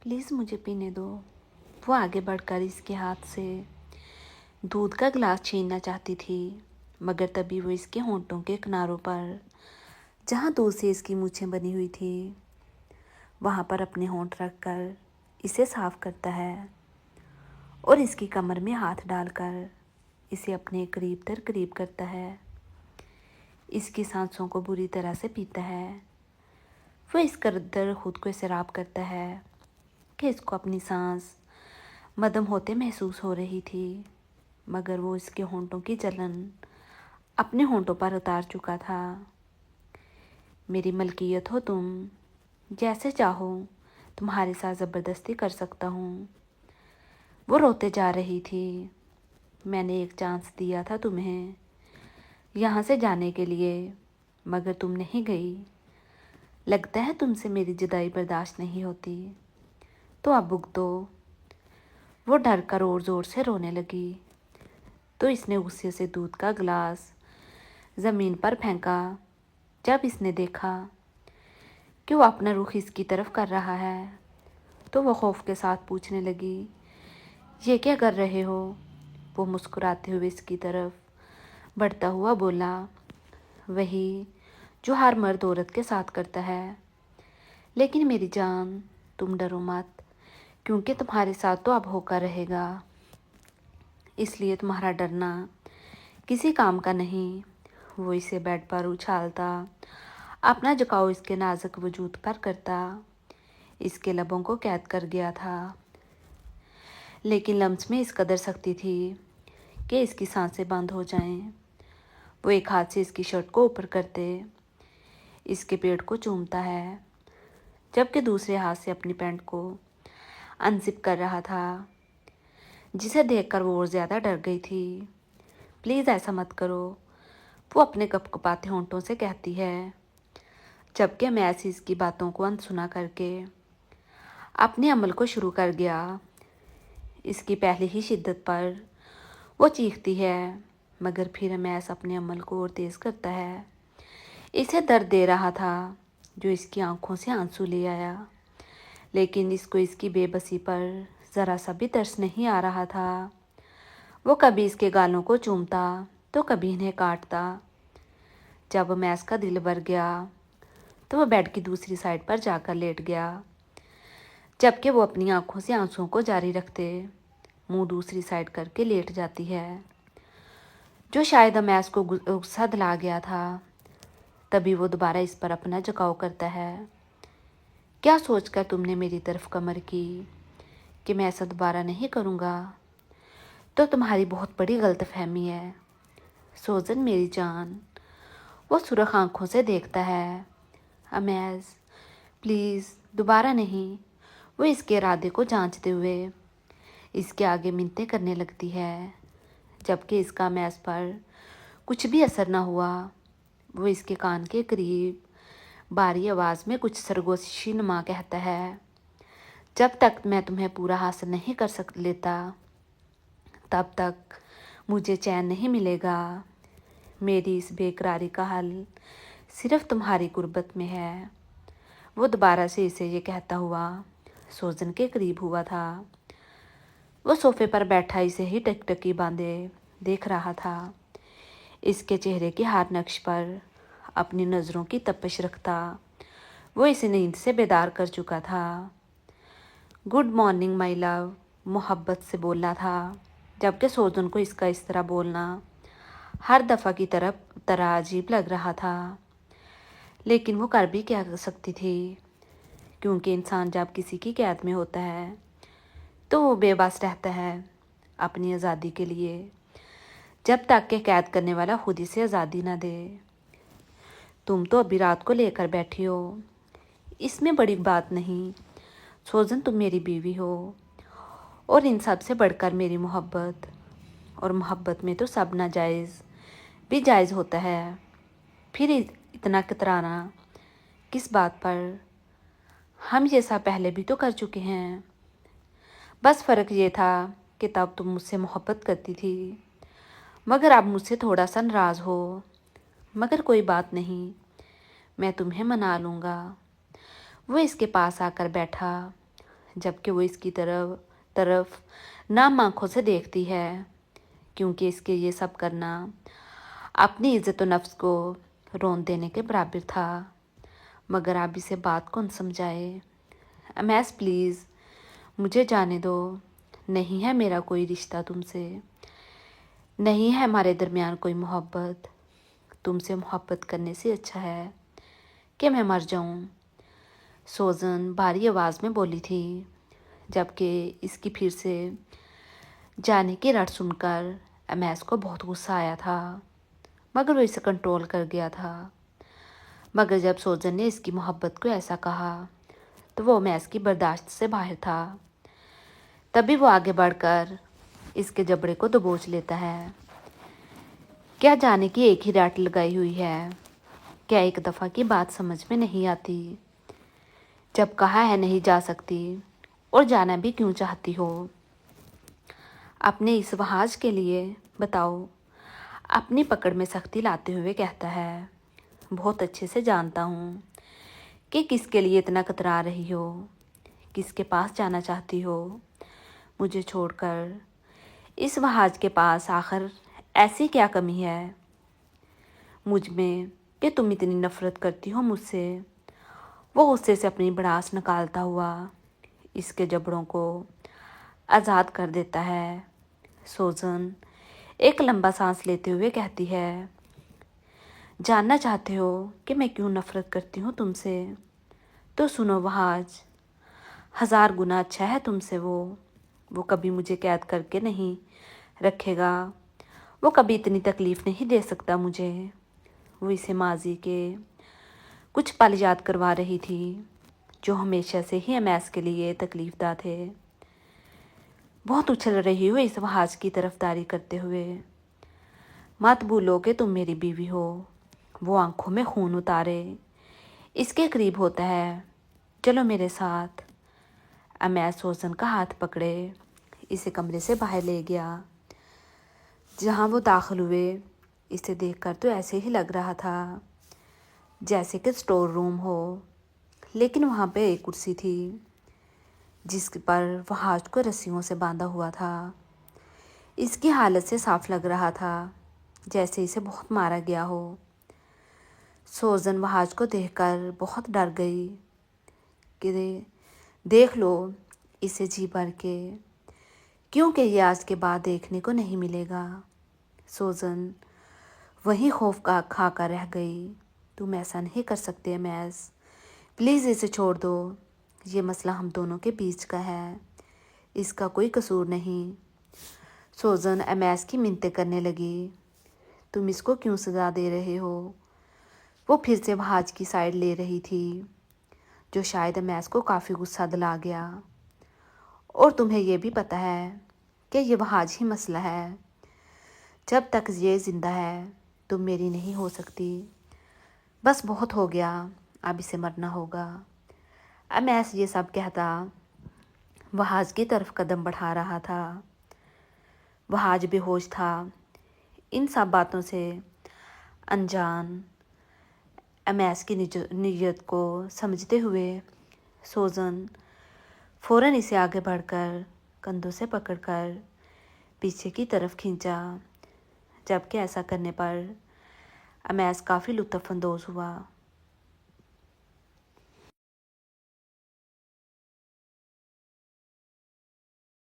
Please मुझे पीने दो। वो आगे बढ़कर इसके हाथ से दूध का गिलास छीनना चाहती थी, मगर तभी वो इसके होंठों के किनारों पर, जहाँ दूध से इसकी मूछें बनी हुई थी, वहाँ पर अपने होंठ रखकर इसे साफ करता है और इसकी कमर में हाथ डालकर इसे अपने करीब तर करीब करता है। इसकी सांसों को बुरी तरह से पीता है। वो इस कदर खुद को इसराब करता है कि इसको अपनी सांस मदम होते महसूस हो रही थी, मगर वो इसके होंठों की जलन अपने होंठों पर उतार चुका था। मेरी मलकियत हो तुम, जैसे चाहो तुम्हारे साथ ज़बरदस्ती कर सकता हूँ। वो रोते जा रही थी। मैंने एक चांस दिया था तुम्हें यहाँ से जाने के लिए, मगर तुम नहीं गई। लगता है तुमसे मेरी जुदाई बर्दाश्त नहीं होती, तो अब भुगतो। वो डर कर और ज़ोर से रोने लगी, तो इसने गुस्से से दूध का गिलास ज़मीन पर फेंका। जब इसने देखा कि वो अपना रुख इसकी तरफ कर रहा है, तो वो खौफ के साथ पूछने लगी, ये क्या कर रहे हो? वो मुस्कुराते हुए इसकी तरफ बढ़ता हुआ बोला, वही जो हर मर्द औरत के साथ करता है। लेकिन मेरी जान, तुम डरो मत, क्योंकि तुम्हारे साथ तो अब होकर रहेगा। इसलिए तुम्हारा डरना किसी काम का नहीं। वो इसे बेड पर उछालता, अपना झुकाव इसके नाजुक वजूद पर करता। इसके लबों को कैद कर गया था, लेकिन लम्स में इस कदर सख्ती थी कि इसकी सांसें बंद हो जाएं। वो एक हाथ से इसकी शर्ट को ऊपर करते इसके पेट को चूमता है, जबकि दूसरे हाथ से अपनी पैंट को अनजिप कर रहा था, जिसे देखकर वो और ज़्यादा डर गई थी। प्लीज़ ऐसा मत करो, वो अपने कपकपाते होंठों से कहती है, जबकि मैं ऐसी इसकी बातों को अनसुना करके अपने अमल को शुरू कर गया। इसकी पहली ही शिद्दत पर वो चीखती है, मगर फिर मैस अपने अमल को और तेज़ करता है। इसे दर्द दे रहा था जो इसकी आंखों से आंसू ले आया, लेकिन इसको इसकी बेबसी पर ज़रा सा भी तरस नहीं आ रहा था। वो कभी इसके गालों को चूमता तो कभी इन्हें काटता। जब मैस का दिल भर गया तो वह बेड की दूसरी साइड पर जाकर लेट गया, जबकि वो अपनी आंखों से आंसुओं को जारी रखते मुंह दूसरी साइड करके लेट जाती है। जो शायद मैस को गुस्सा दिला गया था, तभी वो दोबारा इस पर अपना झुकाव करता है। क्या सोचकर तुमने मेरी तरफ कमर की कि मैं ऐसा दोबारा नहीं करूँगा? तो तुम्हारी बहुत बड़ी गलतफहमी है सोजन मेरी जान। वो सुरख आंखों से देखता है। अमेज़, प्लीज़ दोबारा नहीं। वो इसके इरादे को जांचते हुए इसके आगे मिन्नतें करने लगती है, जबकि इसका अमेज़ पर कुछ भी असर न हुआ। वो इसके कान के करीब बारी आवाज़ में कुछ सरगोशी नुमा कहता है, जब तक मैं तुम्हें पूरा हासिल नहीं कर लेता, तब तक मुझे चैन नहीं मिलेगा। मेरी इस बेकरारी का हल सिर्फ तुम्हारी गुर्बत में है। वो दोबारा से इसे ये कहता हुआ सोजन के करीब हुआ था। वो सोफे पर बैठा इसे ही टकटकी बांधे देख रहा था। इसके चेहरे के हार नक्श पर अपनी नज़रों की तपिश रखता वो इसे नींद से बेदार कर चुका था। गुड मॉर्निंग माई लव, मोहब्बत से बोला था, जबकि सोजन को इसका इस तरह बोलना हर दफ़ा की तरह अजीब लग रहा था। लेकिन वो कर भी क्या सकती थी, क्योंकि इंसान जब किसी की कैद में होता है तो वो बेबस रहता है अपनी आज़ादी के लिए, जब तक कि कैद करने वाला खुद ही से आज़ादी ना दे। तुम तो अभी रात को लेकर बैठी हो, इसमें बड़ी बात नहीं। सोजन, तुम मेरी बीवी हो और इन सब से बढ़कर मेरी मोहब्बत, और मोहब्बत में तो सब नाजायज़ भी जायज़ होता है। फिर इतना कतराना किस बात पर? हम ये सब पहले भी तो कर चुके हैं। बस फ़र्क ये था कि तब तुम मुझसे मोहब्बत करती थी, मगर अब मुझसे थोड़ा सा नाराज़ हो। मगर कोई बात नहीं, मैं तुम्हें मना लूँगा। वो इसके पास आकर बैठा, जबकि वो इसकी तरफ नाम आँखों से देखती है, क्योंकि इसके ये सब करना अपनी इज्जत व नफ्स को रौंद देने के बराबर था। मगर अब इसे बात कौन समझाए। अमैस प्लीज़ मुझे जाने दो, नहीं है मेरा कोई रिश्ता तुमसे, नहीं है हमारे दरमियान कोई मोहब्बत। तुमसे मोहब्बत करने से अच्छा है कि मैं मर जाऊं। सोजन भारी आवाज़ में बोली थी, जबकि इसकी फिर से जाने की रट सुनकर अमैस को बहुत गुस्सा आया था, मगर वो इसे कंट्रोल कर गया था। मगर जब सोजन ने इसकी मोहब्बत को ऐसा कहा तो वो अमैस की बर्दाश्त से बाहर था। तभी वो आगे बढ़कर इसके जबड़े को दबोच लेता है। क्या जाने की एक ही रट लगाई हुई है, क्या एक दफ़ा की बात समझ में नहीं आती। जब कहा है नहीं जा सकती और जाना भी क्यों चाहती हो। अपने इस वहाज के लिए बताओ। अपनी पकड़ में सख्ती लाते हुए कहता है, बहुत अच्छे से जानता हूँ कि किसके लिए इतना कतरा रही हो, किसके पास जाना चाहती हो मुझे छोड़कर। इस वहाज के पास आखिर ऐसी क्या कमी है मुझ में कि तुम इतनी नफ़रत करती हो मुझसे। वो गुस्से से अपनी भड़ास निकालता हुआ इसके जबड़ों को आज़ाद कर देता है। सोजन एक लंबा सांस लेते हुए कहती है, जानना चाहते हो कि मैं क्यों नफ़रत करती हूँ तुमसे, तो सुनो वहाज, 1000 गुना अच्छा है तुमसे वो कभी मुझे कैद करके नहीं रखेगा, वो कभी इतनी तकलीफ़ नहीं दे सकता मुझे। वो इसे माजी के कुछ पल याद करवा रही थी जो हमेशा से ही अमैस के लिए तकलीफ़दा थे। बहुत उछल रही हो इस वहाज की तरफदारी करते हुए। मत भूलो कि तुम मेरी बीवी हो। वो आंखों में खून उतारे इसके करीब होता है, चलो मेरे साथ। अमैस सोजन का हाथ पकड़े इसे कमरे से बाहर ले गया। जहाँ वो दाखिल हुए इसे देखकर तो ऐसे ही लग रहा था जैसे कि स्टोर रूम हो, लेकिन वहाँ पे एक कुर्सी थी जिस पर वहाज को रस्सियों से बांधा हुआ था। इसकी हालत से साफ लग रहा था जैसे इसे बहुत मारा गया हो। सोजन वहाज को देखकर बहुत डर गई कि देख लो इसे जी भर के, क्योंकि ये आज के बाद देखने को नहीं मिलेगा। सोजन वहीं खौफ का खाकर रह गई। तुम ऐसा नहीं कर सकते अमैस, प्लीज़ इसे छोड़ दो। ये मसला हम दोनों के बीच का है, इसका कोई कसूर नहीं। सोजन अमैस की मिन्नतें करने लगी, तुम इसको क्यों सज़ा दे रहे हो। वो फिर से वहाज की साइड ले रही थी, जो शायद अमैस को काफ़ी गुस्सा दिला गया। और तुम्हें यह भी पता है कि ये वहाज ही मसला है। जब तक ये ज़िंदा है तुम मेरी नहीं हो सकती। बस बहुत हो गया, अब इसे मरना होगा। अमैस ये सब कहता वहाज की तरफ कदम बढ़ा रहा था। वहाज बेहोश था इन सब बातों से अनजान। अमैस की नीयत को समझते हुए सोजन फ़ौरन इसे आगे बढ़कर कंधों से पकड़कर पीछे की तरफ खींचा, जबकि ऐसा करने पर अमैस काफ़ी लुत्फ़अंदोज़ हुआ।